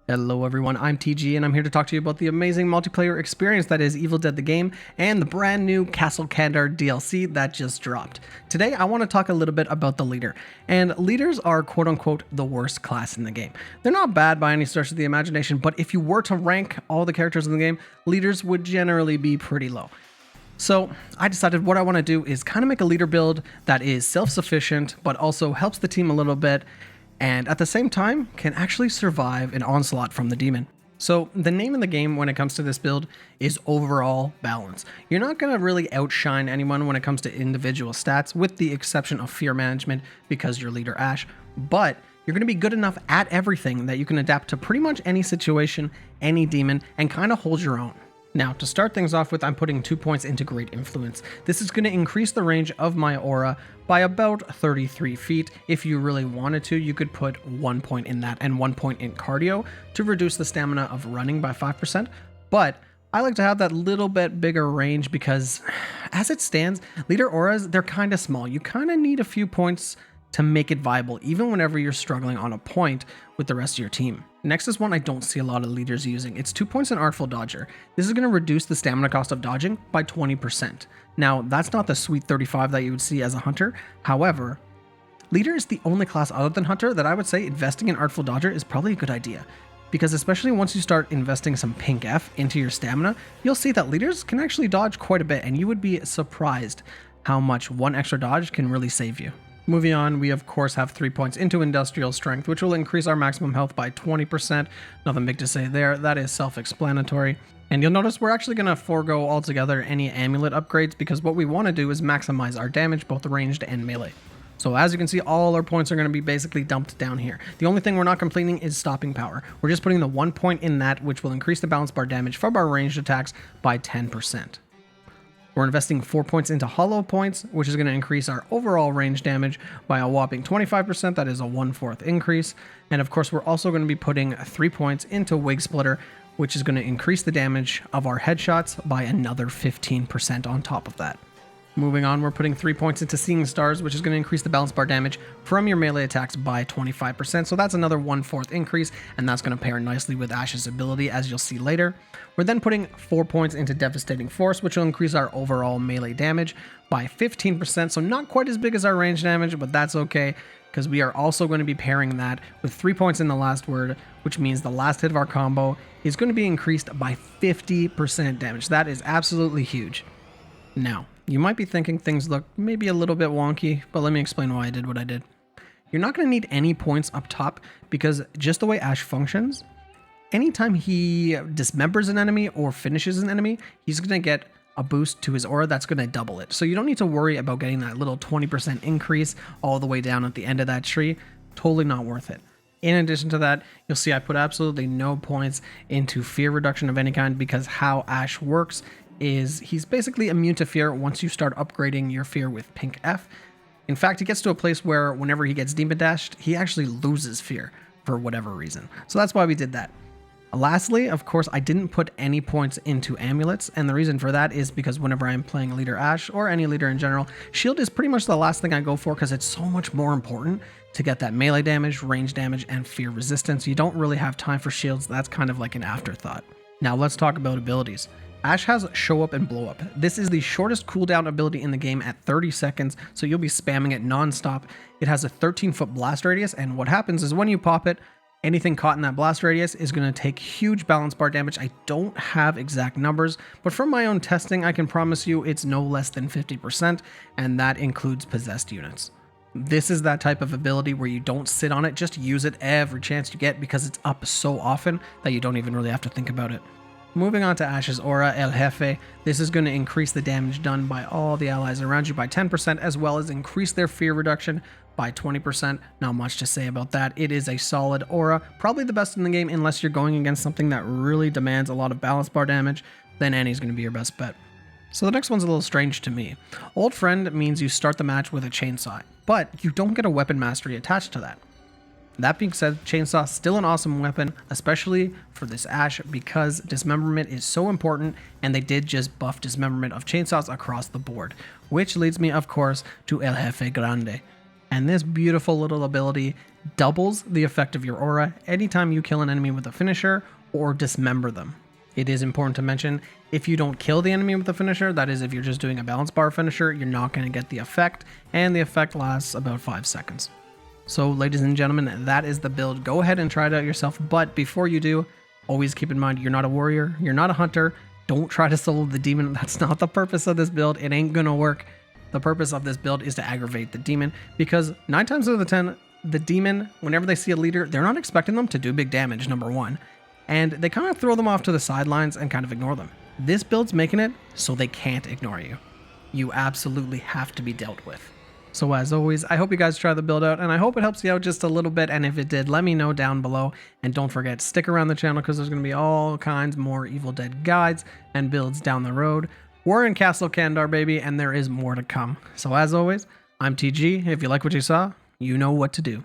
Hello everyone, I'm TG and I'm here to talk to you about the amazing multiplayer experience that is Evil Dead the game and the brand new Castle Kandar DLC that just dropped. Today I want to talk a little bit about the leader, and leaders are quote unquote the worst class in the game. They're not bad by any stretch of the imagination, but if you were to rank all the characters in the game, leaders would generally be pretty low. So I decided what I want to do is kind of make a leader build that is self-sufficient but also helps the team a little bit, and at the same time can actually survive an onslaught from the demon. So the name of the game when it comes to this build is overall balance. You're not going to really outshine anyone when it comes to individual stats, with the exception of fear management because you're leader Ash, but you're going to be good enough at everything that you can adapt to pretty much any situation, any demon, and kind of hold your own. Now, to start things off with, I'm putting 2 points into Great Influence. This is going to increase the range of my aura by about 33 feet. If you really wanted to, you could put 1 point in that and 1 point in cardio to reduce the stamina of running by 5%. But I like to have that little bit bigger range because as it stands, leader auras, they're kind of small. You kind of need a few points to make it viable, even whenever you're struggling on a point with the rest of your team. Next is one I don't see a lot of leaders using. It's 2 points in Artful Dodger. This is going to reduce the stamina cost of dodging by 20%. Now, that's not the sweet 35 that you would see as a hunter. However, leader is the only class other than hunter that I would say investing in Artful Dodger is probably a good idea. Because especially once you start investing some pink F into your stamina, you'll see that leaders can actually dodge quite a bit, and you would be surprised how much one extra dodge can really save you. Moving on, we of course have 3 points into Industrial Strength, which will increase our maximum health by 20%. Nothing big to say there, that is self-explanatory. And you'll notice we're actually going to forego altogether any Amulet upgrades because what we want to do is maximize our damage, both ranged and melee. So as you can see, all our points are going to be basically dumped down here. The only thing we're not completing is Stopping Power. We're just putting the 1 point in that, which will increase the balance bar damage from our ranged attacks by 10%. We're investing 4 points into Hollow Points, which is going to increase our overall range damage by a whopping 25%. That is a 1/4 increase. And of course, we're also going to be putting 3 points into Wig Splitter, which is going to increase the damage of our headshots by another 15% on top of that. Moving on, we're putting 3 points into Seeing Stars, which is going to increase the balance bar damage from your melee attacks by 25%. So that's another 1/4 increase, and that's going to pair nicely with Ash's ability, as you'll see later. We're then putting 4 points into Devastating Force, which will increase our overall melee damage by 15%. So not quite as big as our range damage, but that's okay, because we are also going to be pairing that with 3 points in the Last Word, which means the last hit of our combo is going to be increased by 50% damage. That is absolutely huge. Now, you might be thinking things look maybe a little bit wonky, but let me explain why I did what I did. You're not going to need any points up top because just the way Ash functions, anytime he dismembers an enemy or finishes an enemy, he's going to get a boost to his aura that's going to double it. So you don't need to worry about getting that little 20% increase all the way down at the end of that tree. Totally not worth it. In addition to that, you'll see I put absolutely no points into fear reduction of any kind because how Ash works is he's basically immune to fear once you start upgrading your fear with pink F. In fact, he gets to a place where whenever he gets demon dashed, he actually loses fear for whatever reason. So that's why we did that. Lastly, of course, I didn't put any points into amulets, and the reason for that is because whenever I'm playing leader Ash or any leader in general, shield is pretty much the last thing I go for because it's so much more important to get that melee damage, range damage, and fear resistance. You don't really have time for shields. That's kind of like an afterthought. Now let's talk about abilities. Ash has Show Up and Blow Up. This is the shortest cooldown ability in the game at 30 seconds, so you'll be spamming it non-stop. It has a 13-foot blast radius, and what happens is when you pop it, anything caught in that blast radius is going to take huge balance bar damage. I don't have exact numbers, but from my own testing, I can promise you it's no less than 50%, and that includes possessed units. This is that type of ability where you don't sit on it, just use it every chance you get because it's up so often that you don't even really have to think about it. Moving on to Ash's aura, El Jefe, this is going to increase the damage done by all the allies around you by 10%, as well as increase their fear reduction by 20%. Not much to say about that. It is a solid aura, probably the best in the game unless you're going against something that really demands a lot of balance bar damage, then Annie's going to be your best bet. So the next one's a little strange to me. Old Friend means you start the match with a chainsaw, but you don't get a weapon mastery attached to that. That being said, Chainsaw is still an awesome weapon, especially for this Ash because dismemberment is so important, and they did just buff dismemberment of chainsaws across the board, which leads me of course to El Jefe Grande. And this beautiful little ability doubles the effect of your aura anytime you kill an enemy with a finisher or dismember them. It is important to mention, if you don't kill the enemy with a finisher, that is if you're just doing a balance bar finisher, you're not going to get the effect, and the effect lasts about 5 seconds. So ladies and gentlemen, that is the build. Go ahead and try it out yourself, but before you do, always keep in mind you're not a warrior, you're not a hunter. Don't try to solo the demon. That's not the purpose of this build. It ain't gonna work. The purpose of this build is to aggravate the demon, because 9 times out of 10, the demon, whenever they see a leader, they're not expecting them to do big damage, number one. And they kind of throw them off to the sidelines and kind of ignore them. This build's making it so they can't ignore you. You absolutely have to be dealt with. So as always, I hope you guys try the build out, and I hope it helps you out just a little bit, and if it did, let me know down below. And don't forget, stick around the channel because there's going to be all kinds more Evil Dead guides and builds down the road. We're in Castle Kandar, baby, and there is more to come. So as always, I'm TG. If you like what you saw, you know what to do.